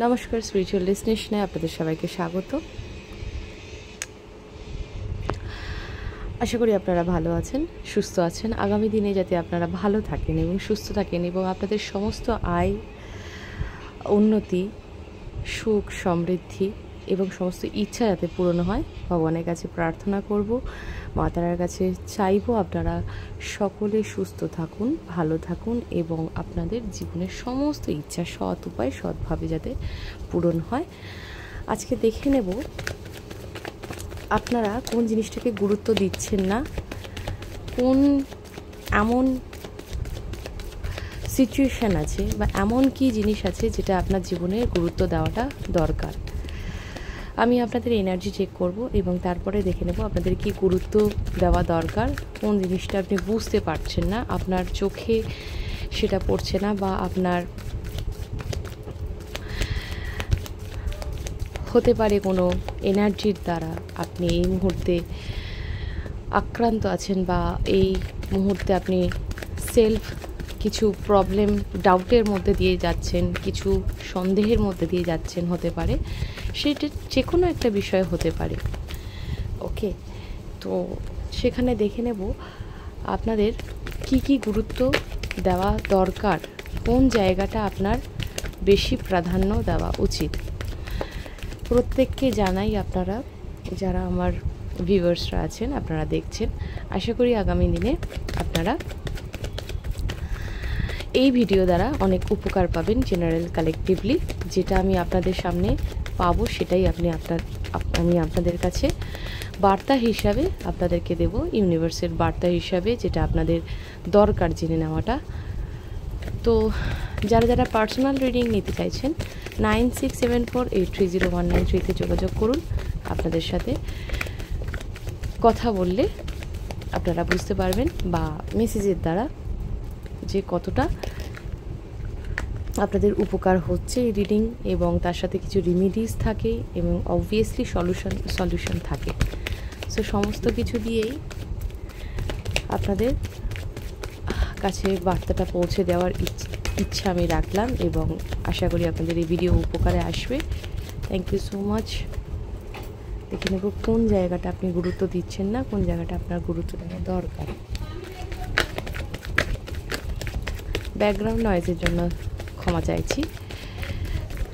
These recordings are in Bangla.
নমস্কার, স্পিরিচুয়াল ডেস্টিনেশনে আপনাদের সবাইকে স্বাগত। আশা করি আপনারা ভালো আছেন, সুস্থ আছেন। আগামী দিনে যাতে আপনারা ভালো থাকেন এবং সুস্থ থাকেন এবং আপনাদের সমস্ত আয়, উন্নতি, সুখ, সমৃদ্ধি এবং সমস্ত ইচ্ছা যাতে পূরণ হয়, ভগবানের কাছে প্রার্থনা করব, মা তারার কাছে চাইব আপনারা সকলে সুস্থ থাকুন, ভালো থাকুন এবং আপনাদের জীবনের সমস্ত ইচ্ছা সৎ উপায় সৎভাবে যাতে পূরণ হয়। আজকে দেখে নেব আপনারা কোন জিনিসটাকে গুরুত্ব দিচ্ছেন না, কোন এমন সিচুয়েশান আছে বা এমন কি জিনিস আছে যেটা আপনার জীবনে গুরুত্ব দেওয়াটা দরকার। আমি আপনাদের এনার্জি চেক করব এবং তারপরে দেখে নেব আপনাদের কি গুরুত্ব দেওয়া দরকার, কোন জিনিসটা আপনি বুঝতে পারছেন না, আপনার চোখে সেটা পড়ছে না বা আপনার হতে পারে কোনো এনার্জির দ্বারা আপনি এই মুহূর্তে আক্রান্ত আছেন বা এই মুহূর্তে আপনি সেলফ কিছু প্রবলেম, ডাউটের মধ্যে দিয়ে যাচ্ছেন, কিছু সন্দেহের মধ্যে দিয়ে যাচ্ছেন, হতে পারে সেটা যে কোনো একটা বিষয় হতে পারে। ওকে, তো সেখানে দেখে নেব আপনাদের কি কি গুরুত্ব দেওয়া দরকার, কোন জায়গাটা আপনার বেশি প্রাধান্য দেওয়া উচিত। প্রত্যেককে জানাই, আপনারা যারা আমার ভিউয়ার্সরা আছেন, আপনারা দেখছেন, আশা করি আগামী দিনে আপনারা এই ভিডিও দ্বারা অনেক উপকার পাবেন। জেনারেল কালেকটিভলি যেটা আমি আপনাদের সামনে পাবো সেটাই আমি আপনাদের কাছে বার্তা হিসাবে আপনাদেরকে দেব, ইউনিভার্সের বার্তা হিসাবে, যেটা আপনাদের দরকার জেনে নেওয়াটা। তো যারা যারা পার্সোনাল রিডিং নিতে চাইছেন 9674830193 যোগাযোগ করুন। আপনাদের সাথে কথা বললে আপনারা বুঝতে পারবেন বা মেসেজের দ্বারা যে কতটা আপনাদের উপকার হচ্ছে এই রিডিং, এবং তার সাথে কিছু রিমিডিস থাকে এবং অবভিয়াসলি সলিউশন থাকে। সো সমস্ত কিছু দিয়েই আপনাদের কাছে বার্তাটা পৌঁছে দেওয়ার ইচ্ছা আমি রাখলাম এবং আশা করি আপনাদের এই ভিডিও উপকারে আসবে। Thank you so much. দেখে নেব কোন জায়গাটা আপনি গুরুত্ব দিচ্ছেন না, কোন জায়গাটা আপনার গুরুত্ব দেওয়া দরকার। ব্যাকগ্রাউন্ড নয়েজের জন্য ক্ষমা চাইছি।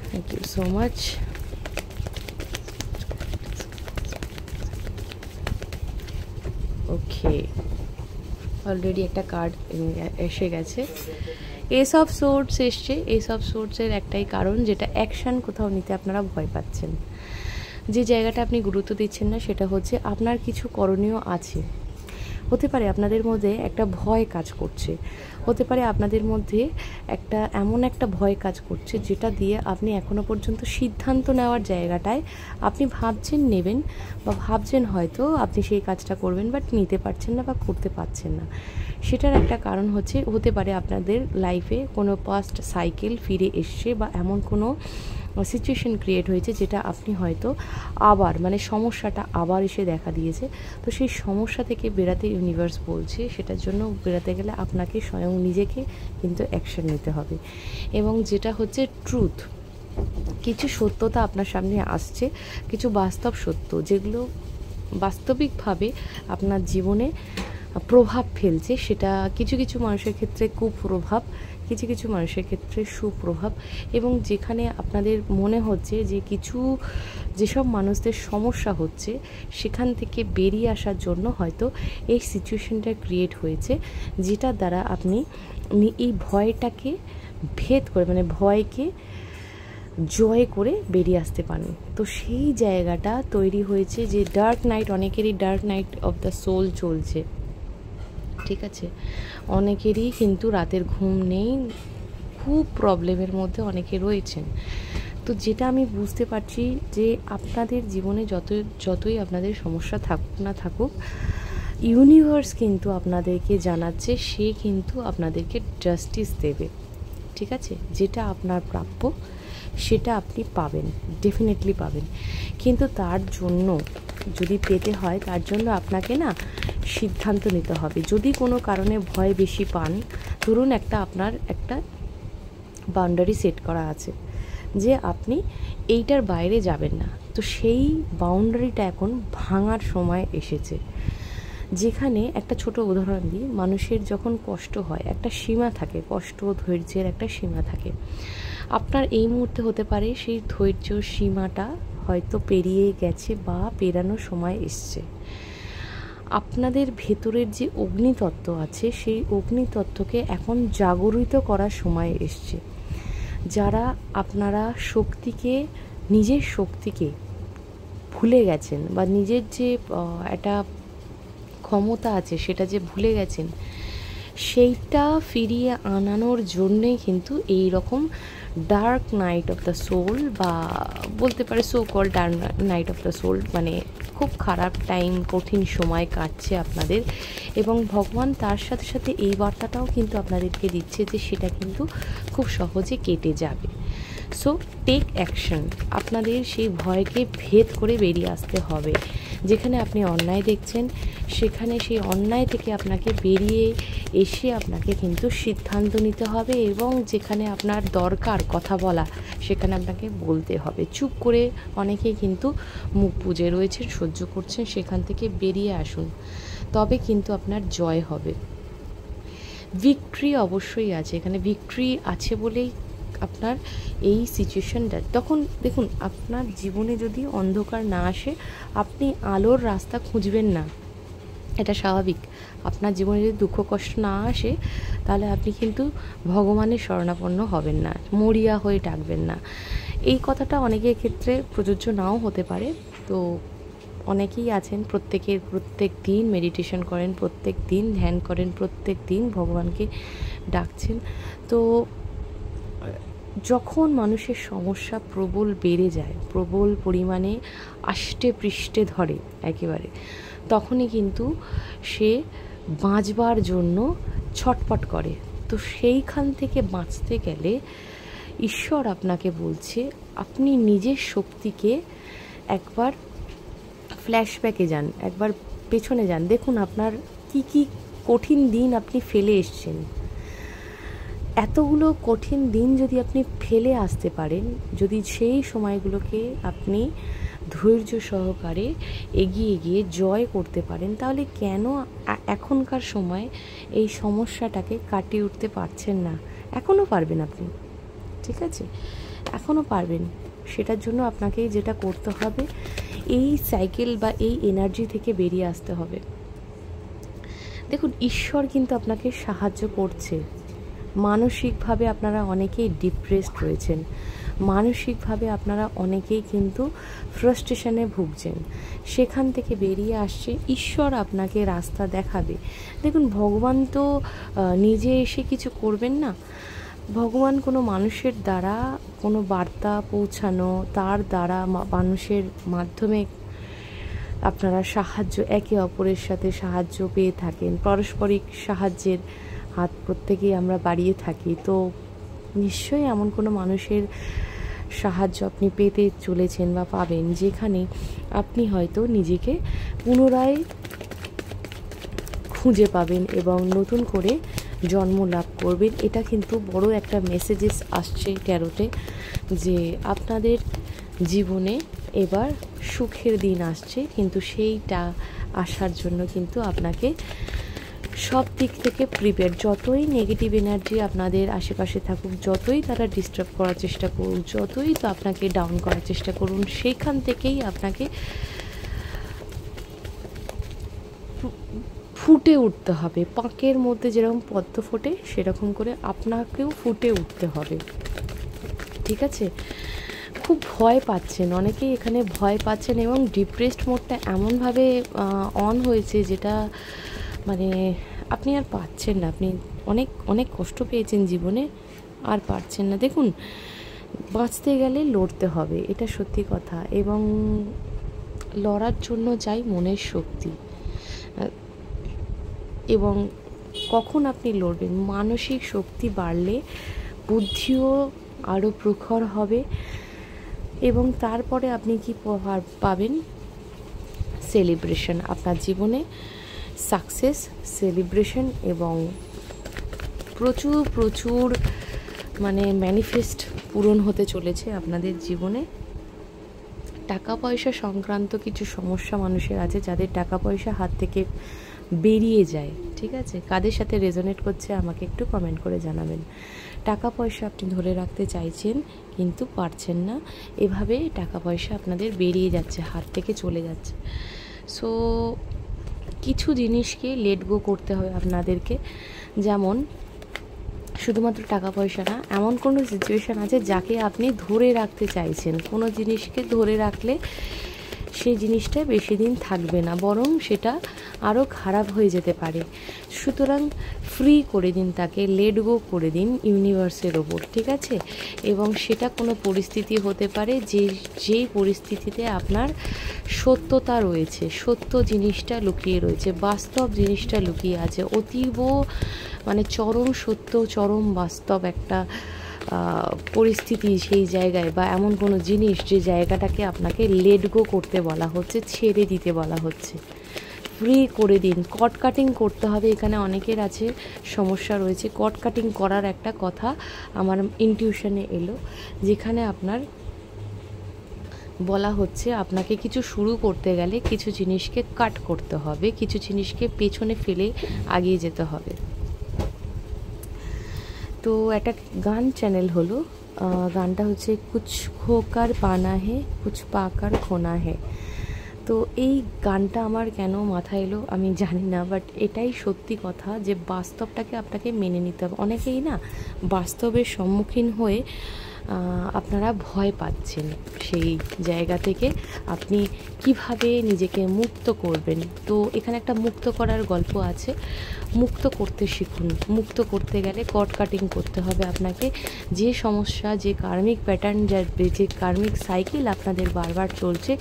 Thank you so much. Okay, already একটা কার্ড এসে গেছে। এস অফ সোর্ডস এসছে। এস অফ সোর্ডসের একটাই কারণ, যেটা অ্যাকশান কোথাও নিতে আপনারা ভয় পাচ্ছেন। যে জায়গাটা আপনি গুরুত্ব দিচ্ছেন না সেটা হচ্ছে আপনার কিছু করণীয় আছে। হতে পারে আপনাদের মধ্যে একটা ভয় কাজ করছে, হতে পারে আপনাদের মধ্যে এমন একটা ভয় কাজ করছে যেটা দিয়ে আপনি এখনো পর্যন্ত সিদ্ধান্ত নেওয়ার জায়গাটায় আপনি ভাবছেন নেবেন বা ভাবছেন হয়তো আপনি সেই কাজটা করবেন, বাট নিতে পারছেন না বা করতে পারছেন না। সেটার একটা কারণ হতে পারে আপনাদের লাইফে কোনো পাস্ট সাইকেল ফিরে এসছে বা এমন কোনো সিচুয়েশন ক্রিয়েট হয়েছে যেটা আপনি হয়তো আবার সমস্যাটা আবার এসে দেখা দিয়েছে। তো সেই সমস্যা থেকে বেরাতে ইউনিভার্স বলছে, সেটার জন্য বেরাতে গেলে আপনাকে স্বয়ং নিজেকে কিন্তু অ্যাকশন নিতে হবে। এবং যেটা হচ্ছে ট্রুথ, কিছু সত্যতা আপনার সামনে আসছে, কিছু বাস্তব সত্য যেগুলো বাস্তবিকভাবে আপনার জীবনে প্রভাব ফেলছে। সেটা কিছু কিছু মানুষের ক্ষেত্রে কুপ্রভাব, কিছু কিছু মানুষের ক্ষেত্রে সুপ্রভাব। এবং যেখানে আপনাদের মনে হচ্ছে যে যেসব মানুষদের সমস্যা হচ্ছে সেখান থেকে বেরিয়ে আসার জন্য হয়তো এই সিচুয়েশনটা ক্রিয়েট হয়েছে, যেটার দ্বারা আপনি এই ভয়টাকে ভেদ করে ভয়কে জয় করে বেরিয়ে আসতে পারেন। তো সেই জায়গাটা তৈরি হয়েছে যে ডার্ক নাইট, অনেকেরই dark night of the soul চলছে, ঠিক আছে। অনেকেরই কিন্তু রাতের ঘুম নেই, খুব প্রবলেমের মধ্যে অনেকে রয়েছেন। তো যেটা আমি বুঝতে পারছি যে আপনাদের জীবনে যতই আপনাদের সমস্যা থাকুক না থাকুক, ইউনিভার্স কিন্তু আপনাদেরকে জানাচ্ছে সে কিন্তু আপনাদেরকে জাস্টিস দেবে, ঠিক আছে। যেটা আপনার প্রাপ্য সেটা আপনি পাবেন, ডেফিনেটলি পাবেন। কিন্তু তার জন্য যদি পেতে হয়, তার জন্য আপনাকে সিদ্ধান্ত নিতে হবে। যদি কোনো কারণে ভয় বেশি পান, ধরুন আপনার একটা বাউন্ডারি সেট করা আছে, যে আপনি এইটার বাইরে যাবেন না। তো সেই বাউন্ডারিটা এখন ভাঙার সময় এসেছে। যেখানে একটা ছোট উদাহরণ দিই, মানুষের যখন কষ্ট হয় একটা সীমা থাকে, কষ্ট ধৈর্যের একটা সীমা থাকে। আপনার এই মুহূর্তে হতে পারে সেই ধৈর্য সীমাটা হয়তো পেরিয়ে গেছে বা পেরানোর সময় এসছে। আপনাদের ভেতরের যে অগ্নিতত্ত্ব আছে সেই অগ্নিতত্ত্বকে এখন জাগরিত করার সময় এসছে। যারা আপনারা শক্তিকে, নিজের শক্তিকে ভুলে গেছেন বা নিজের যে একটা ক্ষমতা আছে সেটা যে ভুলে গেছেন, সেইটা ফিরিয়ে আনানোর জন্যেই কিন্তু এই রকম dark night of the soul, বা বলতে পারে so called dark night of the soul, মানে খুব খারাপ টাইম, কঠিন সময় কাটছে আপনাদের। এবং ভগবান তার সাথে সাথে এই বার্তাটাও কিন্তু আপনাদেরকে দিচ্ছে যে সেটা কিন্তু খুব সহজে কেটে যাবে। So take action. আপনাদের সেই ভয়কে ভেদ করে বেরিয়ে আসতে হবে। যেখানে আপনি অন্যায় দেখছেন সেখানে সেই অন্যায় থেকে আপনাকে বেরিয়ে এসে আপনাকে কিন্তু সিদ্ধান্ত নিতে হবে, এবং যেখানে আপনার দরকার কথা বলা সেখানে আপনাকে বলতে হবে। চুপ করে অনেকেই কিন্তু মুখ বুজে রয়েছেন, সহ্য করছেন, সেখান থেকে বেরিয়ে আসুন, তবে কিন্তু আপনার জয় হবে। ভিক্টরি অবশ্যই আছে, এখানে ভিক্টরি আছে বলেই আপনার এই সিচুয়েশনটা। তখন দেখুন, আপনার জীবনে যদি অন্ধকার না আসে আপনি আলোর রাস্তা খুঁজবেন না, এটা স্বাভাবিক। আপনার জীবনে যদি দুঃখ কষ্ট না আসে তাহলে আপনি কিন্তু ভগবানের শরণাপন্ন হবেন না, মরিয়া হয়ে ডাকবেন না। এই কথাটা অনেকের ক্ষেত্রে প্রযোজ্য নাও হতে পারে। তো অনেকেই আছেন প্রত্যেক দিন মেডিটেশন করেন, প্রত্যেক দিন ধ্যান করেন, প্রত্যেক দিন ভগবানকে ডাকছেন। তো যখন মানুষের সমস্যা প্রবল বেড়ে যায়, প্রবল পরিমাণে আষ্টে পৃষ্ঠে ধরে একেবারে, তখনই কিন্তু সে বাঁচবার জন্য ছটপট করে। তো সেইখান থেকে বাঁচতে গেলে ঈশ্বর আপনাকে বলছে আপনি নিজের শক্তিকে একবার ফ্ল্যাশব্যাকে যান, একবার পেছনে যান, দেখুন আপনার কি কি কঠিন দিন আপনি ফেলে এসছেন। এতগুলো কঠিন দিন যদি আপনি ফেলে আসতে পারেন, যদি সেই সময়গুলোকে আপনি ধৈর্য সহকারে এগিয়ে গিয়ে জয় করতে পারেন, তাহলে কেন এখনকার সময় এই সমস্যাটাকে কাটিয়ে উঠতে পারছেন না? এখনও পারবেন আপনি, ঠিক আছে, এখনও পারবেন। সেটার জন্য আপনাকে যেটা করতে হবে, এই সাইকেল বা এই এনার্জি থেকে বেরিয়ে আসতে হবে। দেখুন, ঈশ্বর কিন্তু আপনাকে সাহায্য করছে। মানসিকভাবে আপনারা অনেকেই ডিপ্রেসড রয়েছেন, মানসিকভাবে আপনারা অনেকেই কিন্তু ফ্রাস্ট্রেশনে ভুগছেন, সেখান থেকে বেরিয়ে আসছে ঈশ্বর আপনাকে রাস্তা দেখাবে। দেখুন, ভগবান তো নিজে এসে কিছু করবেন না। ভগবান কোনো মানুষের দ্বারা কোনো বার্তা পৌঁছানো, তার দ্বারা মানুষের মাধ্যমে আপনারা সাহায্য, একে অপরের সাথে সাহায্য পেয়ে থাকেন, পারস্পরিক সাহায্যের হাত প্রত্যেকেই আমরা বাড়িয়ে থাকি। তো নিশ্চয়ই এমন কোনো মানুষের সাহায্য আপনি পেতে চলেছেন বা পাবেন, যেখানে আপনি হয়তো নিজেকে পুনরায় খুঁজে পাবেন এবং নতুন করে জন্ম লাভ করবেন। এটা কিন্তু বড় একটা মেসেজেস আসছে ট্যারোতে, যে আপনাদের জীবনে এবার সুখের দিন আসছে, কিন্তু সেইটা আসার জন্য কিন্তু আপনাকে সব দিক থেকে প্রিপেয়ার। যতই নেগেটিভ এনার্জি আপনাদের আশেপাশে থাকুক, যতই তারা ডিস্টার্ব করার চেষ্টা করুক, যতই তো আপনাকে ডাউন করার চেষ্টা করুন, সেইখান থেকেই আপনাকে ফুটে উঠতে হবে। পাঁকের মধ্যে যেরকম পদ্ম ফোটে সেরকম করে আপনাকেও ফুটে উঠতে হবে, ঠিক আছে? খুব ভয় পাচ্ছেন অনেকেই, এখানে ভয় পাচ্ছেন এবং ডিপ্রেসড মোডটা এমনভাবে অন হয়েছে যেটা মানে আপনি আর পাচ্ছেন না। আপনি অনেক অনেক কষ্ট পেয়েছেন জীবনে, আর পারছেন না। দেখুন, বাঁচতে গেলে লড়তে হবে, এটা সত্যি কথা, এবং লড়ার জন্য চাই মনের শক্তি। এবং কখন আপনি লড়বেন? মানসিক শক্তি বাড়লে বুদ্ধিও আরও প্রখর হবে, এবং তারপরে আপনি কি পাবেন? সেলিব্রেশন, আপনার জীবনে সাকসেস, সেলিব্রেশন এবং প্রচুর প্রচুর মানে ম্যানিফেস্ট পূরণ হতে চলেছে আপনাদের জীবনে। টাকা পয়সা সংক্রান্ত কিছু সমস্যা মানুষের আছে, যাদের টাকা পয়সা হাত থেকে বেরিয়ে যায়, ঠিক আছে? কাদের সাথে রেজোনেট করছে আমাকে একটু কমেন্ট করে জানাবেন। টাকা পয়সা আপনি ধরে রাখতে চাইছেন কিন্তু পারছেন না, এভাবে টাকা পয়সা আপনাদের বেরিয়ে যাচ্ছে, হাত থেকে চলে যাচ্ছে। সো কিছু জিনিসকে লেট গো করতে হবে আপনাদেরকে। যেমন শুধুমাত্র টাকা পয়সা না, এমন কোনো সিচুয়েশান আছে যাকে আপনি ধরে রাখতে চাইছেন। কোনো জিনিসকে ধরে রাখলে সেই জিনিসটা বেশি দিন থাকবে না, বরং সেটা আরও খারাপ হয়ে যেতে পারে। সুতরাং ফ্রি করে দিন তাকে, লেট গো করে দিন ইউনিভার্সের ওপর, ঠিক আছে? এবং সেটা কোনো পরিস্থিতি হতে পারে যেই পরিস্থিতিতে আপনার সত্যতা রয়েছে, সত্য জিনিসটা লুকিয়ে রয়েছে, বাস্তব জিনিসটা লুকিয়ে আছে, অতীব মানে চরম সত্য, চরম বাস্তব একটা পরিস্থিতি সেই জায়গায়, বা এমন কোনো জিনিস যে জায়গাটাকে আপনাকে লেট গো করতে বলা হচ্ছে, ছেড়ে দিতে বলা হচ্ছে। ফ্রি করে দিন। কট কাটিং করতে হবে, এখানে অনেকের আছে সমস্যা রয়েছে। কট কাটিং করার একটা কথা আমার ইনটিউশনে এলো, যেখানে আপনার বলা হচ্ছে আপনাকে কিছু শুরু করতে গেলে কিছু জিনিসকে কাট করতে হবে, কিছু জিনিসকে পেছনে ফেলে এগিয়ে যেতে হবে। তো একটা গান চ্যানেল হলো, গানটা হচ্ছে কুছ খোকার পানা হে কুছ পাকার খোনা হে। তো এই গানটা আমার কেন মাথায় এলো আমি জানি না, বাট এটাই সত্যি কথা যে বাস্তবটাকে আপনাকে মেনে নিতে হবে। অনেকেই না বাস্তবের সম্মুখীন হয়ে আপনারা ভয় পাচ্ছেন, সেই জায়গা থেকে আপনি কিভাবে নিজেকে মুক্ত করবেন। তো এখানে একটা মুক্ত করার গল্প আছে, মুক্ত করতে শিখুন। মুক্ত করতে গেলে কট কাটিং করতে হবে আপনাকে। যে সমস্যা, যে কার্মিক প্যাটার্ন, যে কার্মিক সাইকেল আপনাদের বারবার চলছে,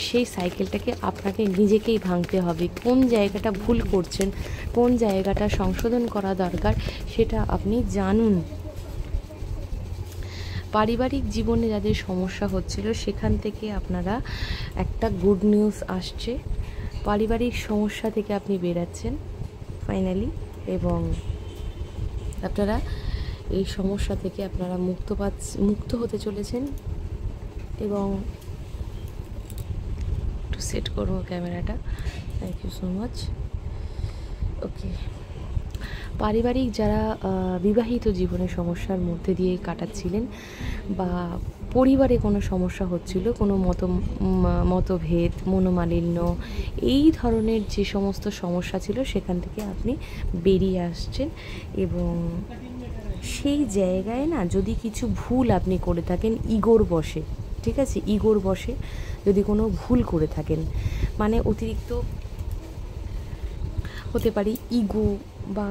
সেই সাইকেলটাকে আপনাকে নিজেকেই ভাঙতে হবে। কোন জায়গাটা ভুল করছেন, কোন জায়গাটা সংশোধন করা দরকার, সেটা আপনি জানুন। পারিবারিক জীবনে যাদের সমস্যা হচ্ছিল, সেখান থেকে আপনারা একটা গুড নিউজ আসছে। পারিবারিক সমস্যা থেকে আপনি বেরাচ্ছেন ফাইনালি, এবং আপনারা এই সমস্যা থেকে আপনারা মুক্ত হতে চলেছেন। এবং একটু সেট করবো ক্যামেরাটা, থ্যাংক ইউ সো মাচ। ওকে, পারিবারিক যারা বিবাহিত জীবনে সমস্যার মধ্যে দিয়ে কাটাচ্ছিলেন, বা পরিবারে কোনো সমস্যা হচ্ছিল, কোনো মতভেদ, মনোমালিন্য, এই ধরনের যে সমস্ত সমস্যা ছিল, সেখান থেকে আপনি বেরিয়ে আসছেন। এবং সেই জায়গায় না, যদি কিছু ভুল আপনি করে থাকেন ইগোর বশে, ঠিক আছে, ইগোর বশে যদি কোনো ভুল করে থাকেন, মানে অতিরিক্ত হতে পারে ইগো বা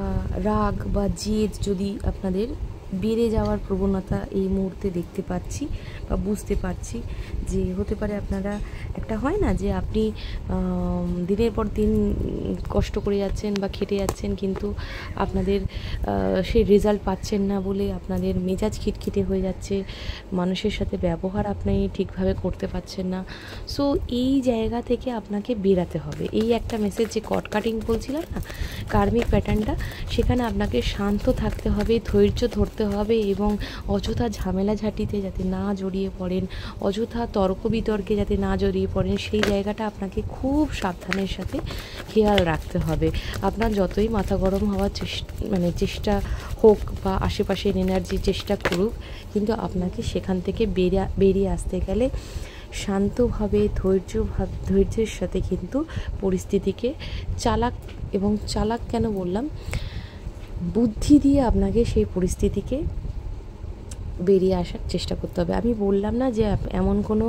রাগ বা জেদ যদি আপনাদের বেড়ে যাওয়ার প্রবণতা এই মুহূর্তে দেখতে পাচ্ছি বা বুঝতে পারছি, যে হতে পারে আপনারা একটা হয় না যে আপনি দিনের পর দিন কষ্ট করে যাচ্ছেন বা খেটে যাচ্ছেন, কিন্তু আপনাদের সেই রেজাল্ট পাচ্ছেন না বলে আপনাদের মেজাজ খিটখিটে হয়ে যাচ্ছে, মানুষের সাথে ব্যবহার আপনি ঠিকভাবে করতে পারছেন না। সো এই জায়গা থেকে আপনাকে বেরাতে হবে। এই একটা মেসেজ, যে কট কাটিং বলছিলাম না, কার্মিক প্যাটার্নটা, সেখানে আপনাকে শান্ত থাকতে হবে, ধৈর্য ধরতে হবে, এবং অযথা ঝামেলা ঝাঁটিতে যাতে না জড়িয়ে পড়েন, অযথা তর্ক বিতর্কে যাতে না জড়িয়ে পড়েন, সেই জায়গাটা আপনাকে খুব সাবধানের সাথে খেয়াল রাখতে হবে। আপনার যতই মাথা গরম হওয়ার চেষ্টা হোক, বা আশেপাশের এনার্জি চেষ্টা করুক, কিন্তু আপনাকে সেখান থেকে বেরিয়ে আসতে গেলে শান্তভাবে, ধৈর্যের সাথে কিন্তু পরিস্থিতিকে চালাক কেন বললাম, বুদ্ধি দিয়ে আপনাকে সেই পরিস্থিতিকে বেরিয়ে আসার চেষ্টা করতে হবে। আমি বললাম না যে এমন কোনো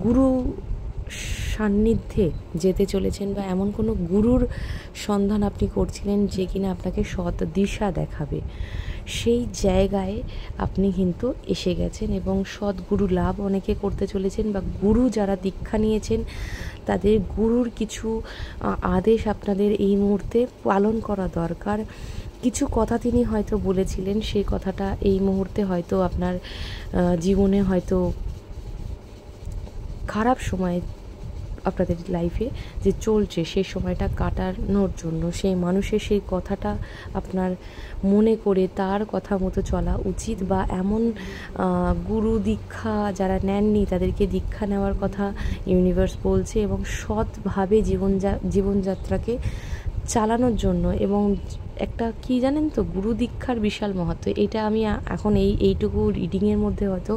গুরু সান্নিধ্যে যেতে চলেছেন, বা এমন কোনো গুরুর সন্ধান আপনি করছিলেন যে কিনা আপনাকে সৎ দিশা দেখাবে, সেই জায়গায় আপনি কিন্তু এসে গেছেন। এবং সৎগুরু লাভ অনেকে করতে চলেছেন, বা গুরু যারা দীক্ষা নিয়েছেন, তাদের গুরুর কিছু আদেশ আপনাদের এই মুহূর্তে পালন করা দরকার। কিছু কথা তিনি হয়তো বলেছিলেন, সেই কথাটা এই মুহূর্তে হয়তো আপনার জীবনে হয়তো খারাপ সময় আপনাদের লাইফে যে চলছে সেই সময়টা কাটানোর জন্য সেই মানুষের সেই কথাটা আপনার মনে করে তার কথা মতো চলা উচিত, বা এমন গুরু দীক্ষা যারা নেননি তাদেরকে দীক্ষা নেওয়ার কথা ইউনিভার্স বলছে, এবং সৎভাবে জীবনযাত্রাকে চালানোর জন্য। এবং একটা কি জানেন তো, গুরু দীক্ষার বিশাল মহত্ব। এটা আমি এখন এইটুকু রিডিংয়ের মধ্যে হয়তো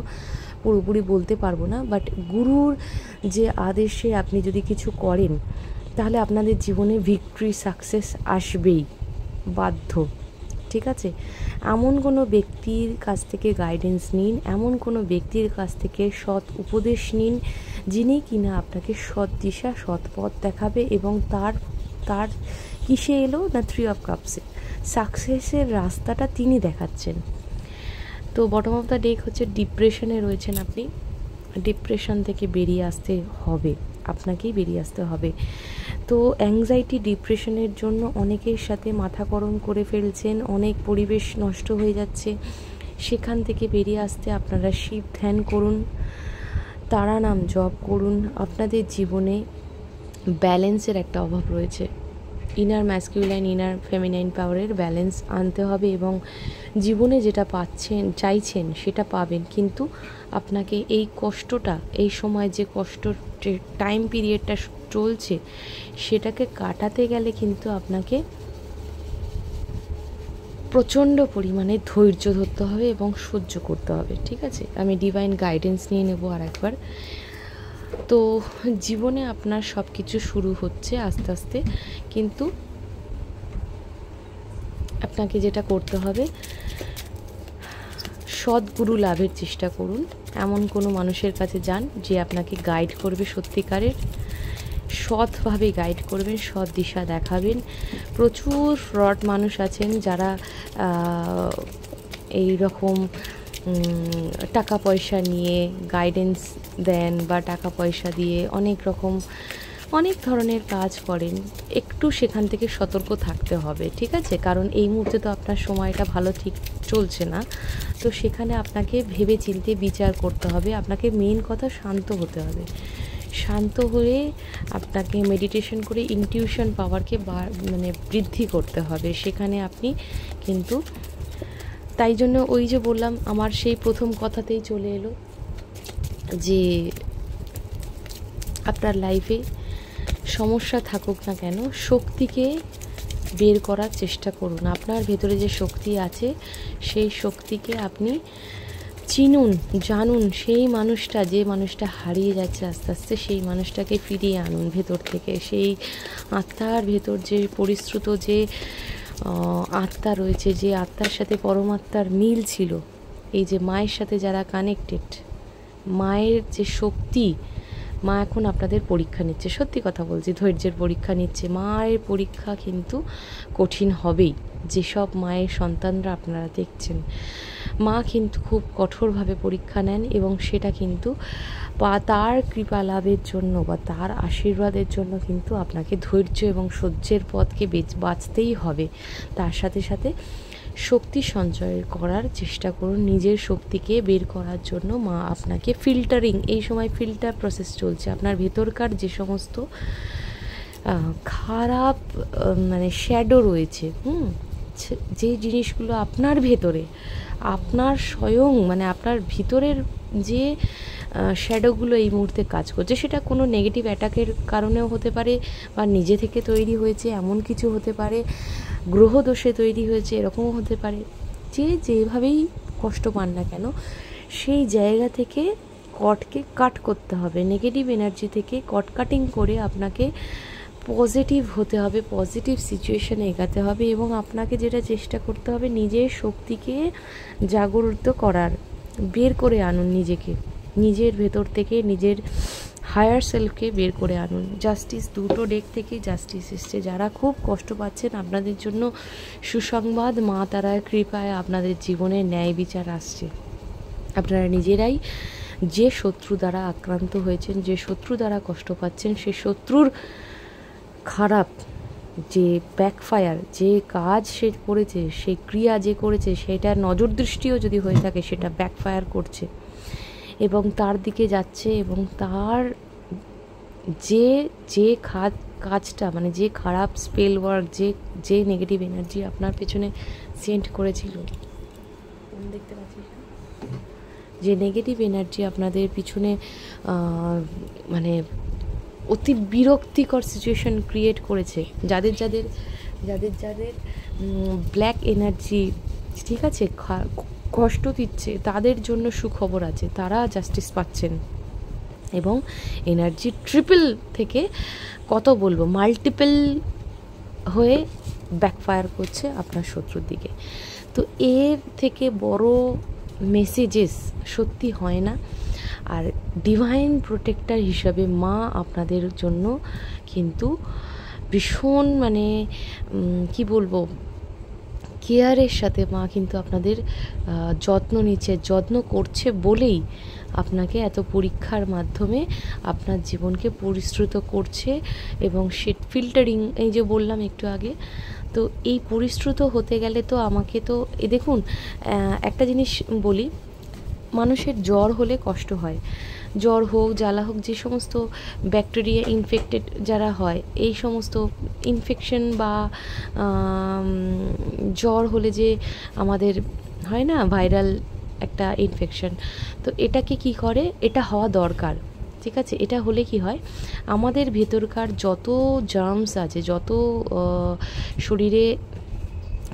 পুরোপুরি বলতে পারবো না, বাট গুরুর যে আদেশে আপনি যদি কিছু করেন তাহলে আপনাদের জীবনে ভিক্টরি সাকসেস আসবেই, বাধ্য। ঠিক আছে, এমন কোনো ব্যক্তির কাছ থেকে গাইডেন্স নিন, এমন কোনো ব্যক্তির কাছ থেকে সৎ উপদেশ নিন যিনি কিনা আপনাকে সৎ দিশা সৎ পথ দেখাবে, এবং তার কিসে এলো না 3 অফ কাপসে সাকসেসের রাস্তাটা তিনি দেখাচ্ছেন। তো বটম অফ দ্য ডেক হচ্ছে ডিপ্রেশনে রয়েছেন আপনি, ডিপ্রেশন থেকে বেরিয়ে আসতে হবে, আপনাকেই বেরিয়ে আসতে হবে। তো অ্যাংজাইটি ডিপ্রেশনের জন্য অনেকের সাথে মাথা গরম করে ফেলছেন, অনেক পরিবেশ নষ্ট হয়ে যাচ্ছে, সেখান থেকে বেরিয়ে আসতে আপনারা শিব ধ্যান করুন, তারা নাম জপ করুন। আপনাদের জীবনে ব্যালেন্সের একটা অভাব রয়েছে, ইনার ম্যাসকিউলাইন ইনার ফেমিনাইন পাওয়ারের ব্যালেন্স আনতে হবে, এবং জীবনে যেটা চাইছেন সেটা পাবেন। কিন্তু আপনাকে এই কষ্টটা, এই সময় যে টাইম পিরিয়ডটা চলছে সেটাকে কাটাতে গেলে কিন্তু আপনাকে প্রচণ্ড পরিমাণে ধৈর্য ধরতে হবে এবং সহ্য করতে হবে। ঠিক আছে, আমি ডিভাইন গাইডেন্স নিয়ে নেব আর একবার। তো জীবনে আপনার সব কিছু শুরু হচ্ছে আস্তে আস্তে, কিন্তু আপনাকে যেটা করতে হবে সদ্গুরু লাভের চেষ্টা করুন। এমন কোনো মানুষের কাছে যান যে আপনাকে গাইড করবে, সত্যিকারের সৎভাবে গাইড করবেন, সৎ দিশা দেখাবেন। প্রচুর ফ্রড মানুষ আছেন যারা এই রকম টাকা পয়সা নিয়ে গাইডেন্স দেন, বা টাকা পয়সা দিয়ে অনেক ধরনের কাজ করেন। একটু সেখান থেকে সতর্ক থাকতে হবে, ঠিক আছে? কারণ এই মুহূর্তে তো আপনার সময়টা ভালো ঠিক চলছে না, তো সেখানে আপনাকে ভেবে চিন্তে বিচার করতে হবে। আপনাকে মেন কথা শান্ত হতে হবে, শান্ত হয়ে আপনাকে মেডিটেশন করে ইনটিউশন পাওয়ারকে বৃদ্ধি করতে হবে। সেখানে আপনি কিন্তু, তাই জন্য ওই যে বললাম, আমার সেই প্রথম কথাতেই চলে এলো যে আপনার লাইফে সমস্যা থাকুক না কেন, শক্তিকে বের করার চেষ্টা করুন। আপনার ভেতরে যে শক্তি আছে সেই শক্তিকে আপনি চিনুন, জানুন। সেই মানুষটা, যে মানুষটা হারিয়ে যাচ্ছে আস্তে আস্তে, সেই মানুষটাকে ফিরিয়ে আনুন ভেতর থেকে। সেই আত্মার ভেতর যে পরিশ্রুত যে আত্মা রয়েছে, যে আত্মার সাথে পরমাত্মার মিল ছিল, এই যে মায়ের সাথে যারা কানেক্টেড, মায়ের যে শক্তি, মা এখন আপনাদের পরীক্ষা নিচ্ছে, সত্যি কথা বলছি, ধৈর্যের পরীক্ষা নিচ্ছে। মায়ের পরীক্ষা কিন্তু কঠিন হবেই। যেসব মায়ের সন্তানরা আপনারা দেখছেন, মা কিন্তু খুব কঠোরভাবে পরীক্ষা নেন, এবং সেটা কিন্তু তার কৃপা লাভের জন্য বা তার আশীর্বাদের জন্য কিন্তু আপনাকে ধৈর্য এবং সহ্যের পথকে বাঁচতেই হবে। তার সাথে সাথে শক্তি সঞ্চয় করার চেষ্টা করুন, নিজের শক্তিকে বের করার জন্য মা আপনাকে ফিল্টারিং, এই সময় ফিল্টার প্রসেস চলছে। আপনার ভেতরকার যে সমস্ত খারাপ শ্যাডো রয়েছে, যে জিনিসগুলো আপনার ভেতরে, আপনার স্বয়ং আপনার ভিতরের যে শ্যাডোগুলো এই মুহূর্তে কাজ করছে, সেটা কোনো নেগেটিভ অ্যাটাকের কারণেও হতে পারে, বা নিজে থেকে তৈরি হয়েছে এমন কিছু হতে পারে, গ্রহদোষে তৈরি হয়েছে এরকমও হতে পারে। যেভাবেই কষ্ট পান না কেন, সেই জায়গা থেকে কটকে কাট করতে হবে, নেগেটিভ এনার্জি থেকে কট কাটিং করে আপনাকে পজিটিভ হতে হবে, পজিটিভ সিচুয়েশানে এগাতে হবে। এবং আপনাকে যেটা চেষ্টা করতে হবে, নিজের শক্তিকে জাগ্রত করার, বের করে আনুন নিজেকে, নিজের ভেতর থেকে নিজের হায়ার সেলফকে বের করে আনুন। জাস্টিস, দুটো ডেক থেকেই জাস্টিস এসছে। যারা খুব কষ্ট পাচ্ছেন, আপনাদের জন্য সুসংবাদ, মা তারার কৃপায় আপনাদের জীবনে ন্যায় বিচার আসছে। আপনারা নিজেরাই যে শত্রু দ্বারা আক্রান্ত হয়েছেন, যে শত্রু দ্বারা কষ্ট পাচ্ছেন, সে শত্রুর খারাপ যে ব্যাকফায়ার, যে কাজ সে করেছে, সে ক্রিয়া যে করেছে, সেটা নজর দৃষ্টিও যদি হয়ে থাকে, সেটা ব্যাকফায়ার করছে এবং তার দিকে যাচ্ছে, এবং তার যে যে কাজটা মানে যে খারাপ স্পেল ওয়ার্ক, যে নেগেটিভ এনার্জি আপনার পেছনে সেন্ড করেছিল, দেখতে পাচ্ছি যে নেগেটিভ এনার্জি আপনাদের পিছনে মানে অতি বিরক্তিকর সিচুয়েশন ক্রিয়েট করেছে, যাদের যাদের যাদের যাদের ব্ল্যাক এনার্জি, ঠিক আছে, কষ্ট দিচ্ছে, তাদের জন্য সুখবর আছে, তারা জাস্টিস পাচ্ছেন এবং এনার্জি ট্রিপল থেকে কত বলবো মাল্টিপল হয়ে ব্যাকফায়ার করছে আপনার শত্রুর দিকে। তো এর থেকে বড় মেসেজেস সত্যি হয় না। আর ডিভাইন প্রোটেক্টর হিসাবে মা আপনাদের জন্য কিন্তু ভীষণ মানে কি বলবো কেয়ারের সাথে মা কিন্তু আপনাদের যত্ন নিচ্ছে, যত্ন করছে বলেই আপনাকে এত পরীক্ষার মাধ্যমে আপনার জীবনকে পরিশ্রুত করছে এবং সে ফিল্টারিং, এই যে বললাম একটু আগে, তো এই পরিশ্রুত হতে গেলে তো আমাকে তো দেখুন একটা জিনিস বলি, মানুষের জ্বর হলে কষ্ট হয়, জ্বর হোক জ্বালা হোক, যে সমস্ত ব্যাকটেরিয়া ইনফেক্টেড যারা হয়, এই সমস্ত ইনফেকশন বা জ্বর হলে যে আমাদের হয় না ভাইরাল একটা ইনফেকশন, তো এটাকে কি করে, এটা হওয়া দরকার, ঠিক আছে। এটা হলে কি হয়, আমাদের ভেতরকার যত জার্মস আছে, যত শরীরে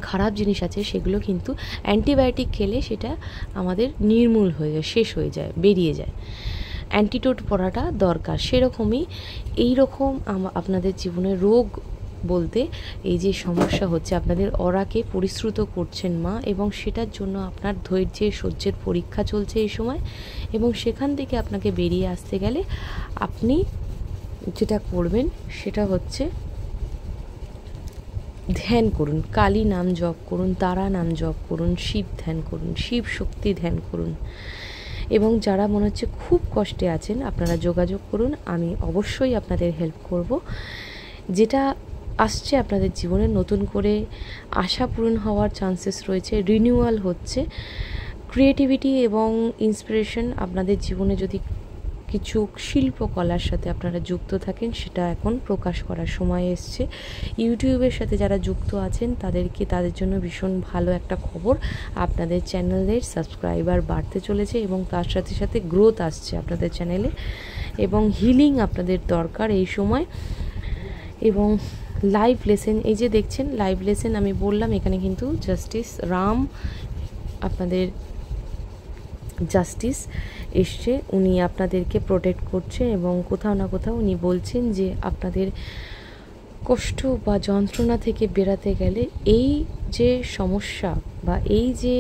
খারাপ জিনিস আছে, সেগুলো কিন্তু অ্যান্টিবায়োটিক খেলে সেটা আমাদের নির্মূল হয়ে যায়, শেষ হয়ে যায়, বেরিয়ে যায়। অ্যান্টিডোট পড়াটা দরকার। সেরকমই এই রকম আপনাদের জীবনে রোগ বলতে এই যে সমস্যা হচ্ছে, আপনাদের অরাকে পরিশ্রুত করছেন মা, এবং সেটার জন্য আপনার ধৈর্যের সহ্যের পরীক্ষা চলছে এই সময়, এবং সেখান থেকে আপনাকে বেরিয়ে আসতে গেলে আপনি যেটা করবেন সেটা হচ্ছে ধ্যান করুন, কালী নাম জপ করুন, তারা নাম জপ করুন, শিব ধ্যান করুন, শিব শক্তি ধ্যান করুন। এবং যারা মনে হচ্ছে খুব কষ্টে আছেন, আপনারা যোগাযোগ করুন, আমি অবশ্যই আপনাদের হেল্প করব। যেটা আসছে আপনাদের জীবনে নতুন করে আশা পূরণ হওয়ার চান্সেস রয়েছে, রিনিউয়াল হচ্ছে, ক্রিয়েটিভিটি এবং ইন্সপিরেশন আপনাদের জীবনে যদি কিছু শিল্পকলার সাথে আপনারা যুক্ত থাকেন, সেটা এখন প্রকাশ করার সময় এসছে। ইউটিউবের সাথে যারা যুক্ত আছেন তাদের জন্য ভীষণ ভালো একটা খবর, আপনাদের চ্যানেলের সাবস্ক্রাইবার বাড়তে চলেছে এবং তার সাথে সাথে গ্রোথ আসছে আপনাদের চ্যানেলে, এবং হিলিং আপনাদের দরকার এই সময়। এবং লাইভ লেসেন, এই যে দেখছেন লাইভ লেসেন, আমি বললাম এখানে কিন্তু জাস্টিস রাম আপনাদের জাস্টিস এসছে, উনি আপনাদেরকে প্রোটেক্ট করছে এবং কোথাও না কোথাও উনি বলছেন যে আপনাদের কষ্ট বা যন্ত্রণা থেকে বেরাতে গেলে এই যে সমস্যা বা এই যে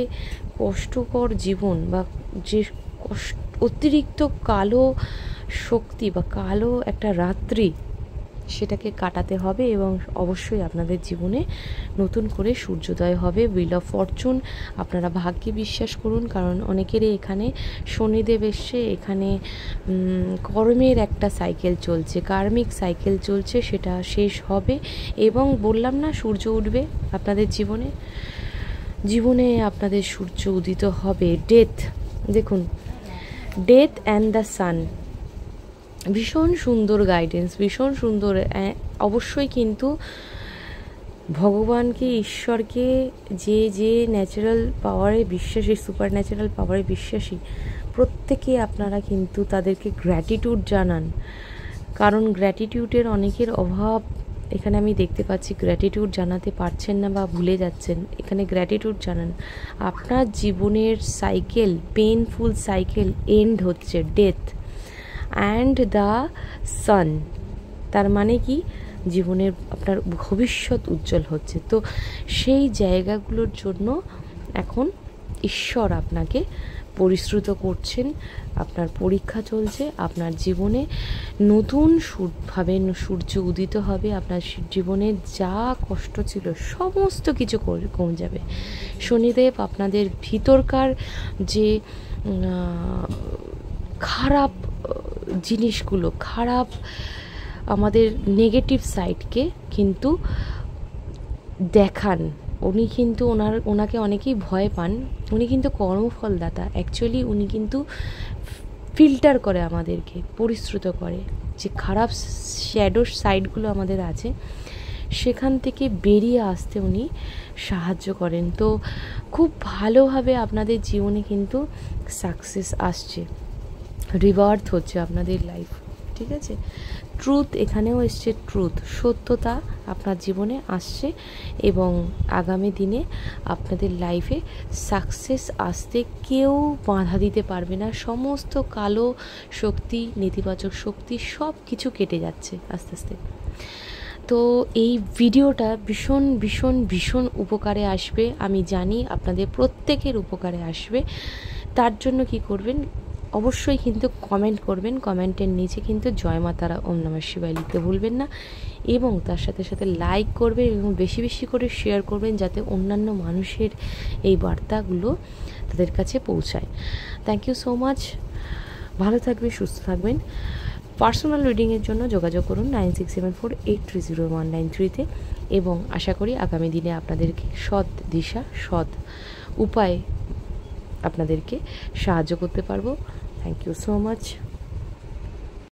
কষ্টকর জীবন বা যে অতিরিক্ত কালো শক্তি বা কালো একটা রাত্রি, সেটাকে কাটাতে হবে এবং অবশ্যই আপনাদের জীবনে নতুন করে সূর্যোদয় হবে। হুইল অফ ফরচুন, আপনারা ভাগ্যে বিশ্বাস করুন, কারণ অনেকেরই এখানে শনিদেব এসছে, এখানে কর্মের একটা সাইকেল চলছে, কার্মিক সাইকেল চলছে, সেটা শেষ হবে এবং বললাম না সূর্য উঠবে আপনাদের জীবনে আপনাদের সূর্য উদিত হবে। ডেথ, দেখুন ডেথ অ্যান্ড দ্য সান, ভীষণ সুন্দর গাইডেন্স, ভীষণ সুন্দর। অবশ্যই কিন্তু ভগবানকে, ঈশ্বরকে, যে ন্যাচারাল পাওয়ারে বিশ্বাসী, সুপার ন্যাচারাল পাওয়ারে বিশ্বাসী, প্রত্যেকে আপনারা কিন্তু তাদেরকে গ্র্যাটিটিউড জানান, কারণ গ্র্যাটিটিউডের অনেকের অভাব এখানে আমি দেখতে পাচ্ছি। গ্র্যাটিটিউড জানাতে পারছেন না বা ভুলে যাচ্ছেন, এখানে গ্র্যাটিটিউড জানান। আপনার জীবনের সাইকেল, পেইনফুল সাইকেল এন্ড হচ্ছে, ডেথ অ্যান্ড দ্য সান, তার মানে কি জীবনের আপনার ভবিষ্যৎ উজ্জ্বল হচ্ছে। তো সেই জায়গাগুলোর জন্য এখন ঈশ্বর আপনাকে পরিশ্রুত করছেন, আপনার পরীক্ষা চলছে, আপনার জীবনে নতুন ভাবে সূর্য উদিত হবে, আপনার জীবনে যা কষ্ট ছিল সমস্ত কিছু কমে যাবে। শনিদেব আপনাদের ভিতরকার যে খারাপ জিনিসগুলো, খারাপ আমাদের নেগেটিভ সাইডকে কিন্তু দেখান, উনি কিন্তু ওনাকে অনেকেই ভয় পান, উনি কিন্তু কর্মফলদাতা, অ্যাকচুয়ালি উনি কিন্তু ফিল্টার করে, আমাদেরকে পরিশ্রুত করে, যে খারাপ শ্যাডো সাইডগুলো আমাদের আছে সেখান থেকে বেরিয়ে আসতে উনি সাহায্য করেন। তো খুব ভালোভাবে আপনাদের জীবনে কিন্তু সাকসেস আসছে, রিওয়ার্ড হচ্ছে আপনাদের লাইফ, ঠিক আছে। ট্রুথ এখানেও এসছে, ট্রুথ, সত্যতা আপনার জীবনে আসছে এবং আগামী দিনে আপনাদের লাইফে সাকসেস আসতে কেউ বাধা দিতে পারবে না। সমস্ত কালো শক্তি, নেতিবাচক শক্তি সব কিছু কেটে যাচ্ছে আস্তে আস্তে। তো এই ভিডিওটা ভীষণ ভীষণ ভীষণ উপকারে আসবে, আমি জানি আপনাদের প্রত্যেকের উপকারে আসবে। তার জন্য কি করবেন, অবশ্যই কিন্তু কমেন্ট করবেন, কমেন্টের নিচে কিন্তু জয় মা তারা ওম নমঃ শিবায় লিখতে ভুলবেন না, এবং তার সাথে সাথে লাইক করবেন এবং বেশি বেশি করে শেয়ার করবেন যাতে অন্যান্য মানুষের এই বার্তাগুলো তাদের কাছে পৌঁছায়। থ্যাংক ইউ সো মাচ, ভালো থাকবেন, সুস্থ থাকবেন। পার্সোনাল রিডিংয়ের জন্য যোগাযোগ করুন 9674830193-তে, এবং আশা করি আগামী দিনে আপনাদেরকে সৎ দিশা, সৎ উপায় আপনাদেরকে সাহায্য করতে পারবো। Thank you so much.